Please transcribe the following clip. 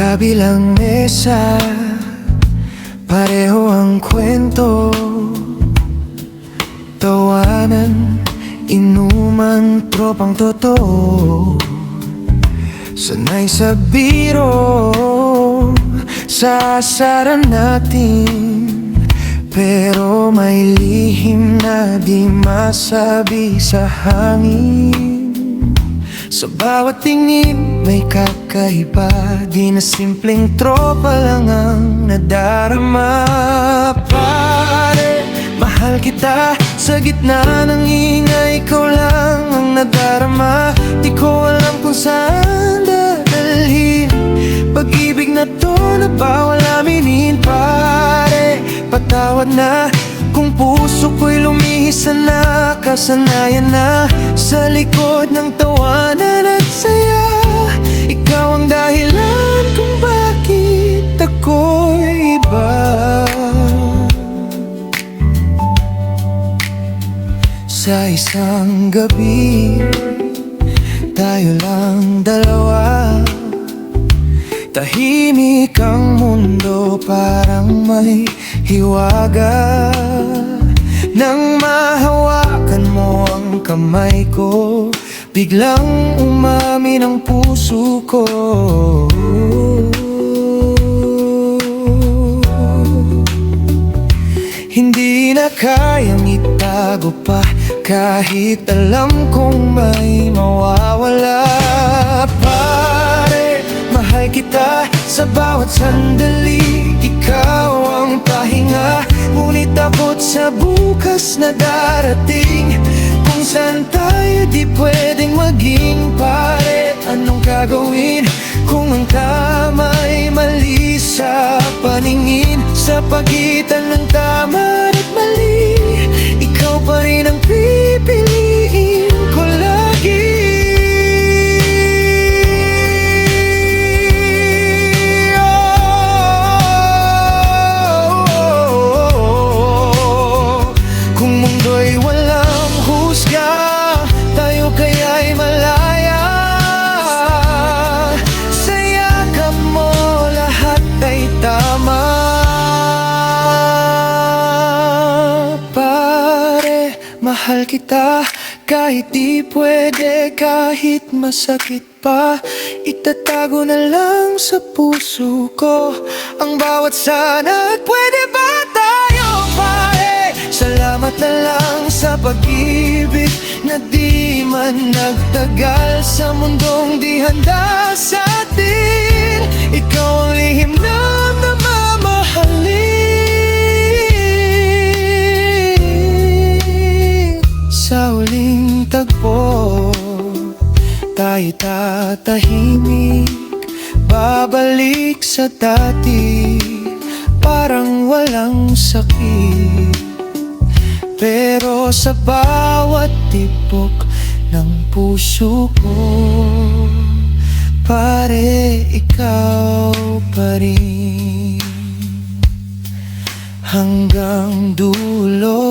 kabilang mesa, pareho ang kwento, tawanan, inuman, tropang totoo. Sanay sa biro, sa asaran natin, pero may lihim na di masabi sa hangin. Sa bawat tingin may kakaiba, di na simpleng tropa lang ang nadarama. Pare, mahal kita, sa gitna ng ingay ikaw lang ang nadarama. Di ko alam kung saan dadalhin pag-ibig na to na bawal aminin. Pare, patawad na kung puso ko'y lumihis na, kasanayan na sa likod ng tawanan at saya. Ikaw ang dahilan kung bakit ako'y iba. Sa isang gabi, tayo lang dalawa, tahimik ang mundo, parang may hiwaga. Nang mahawakan mo ang kamay ko, biglang umamin ang puso ko. Hindi na kayang itago pa, kahit alam kong may mawawala. Pare, mahal kita sa bawat sandali, ikaw ang pahinga. Ngunit takot sa bukas na darating, kung saan tayo di pwedeng maging. Pare, anong gagawin kung ang tama ay mali sa paningin? Sa pagitan ng tama at mali, ikaw pa rin ang pipiliin ko lagi. Kung mundo'y walang husga, tayo kaya'y malaya. Sa yakap mo lahat ay tama. Pare, mahal kita kahit di pwede, kahit masakit pa, itatago na lang sa puso ko ang bawat sana. At pwede ba tayo, pare? Salamat na lang sa pag-ibig na di man nagtagal, sa mundong di handa sa atin. Ikaw ang lihim na mamahalin. Sa huling tagpo, tayo tatahimik, babalik sa dati, parang walang sakit. Pero sa bawat tibok ng puso ko, pare, ikaw pa rin hanggang dulo.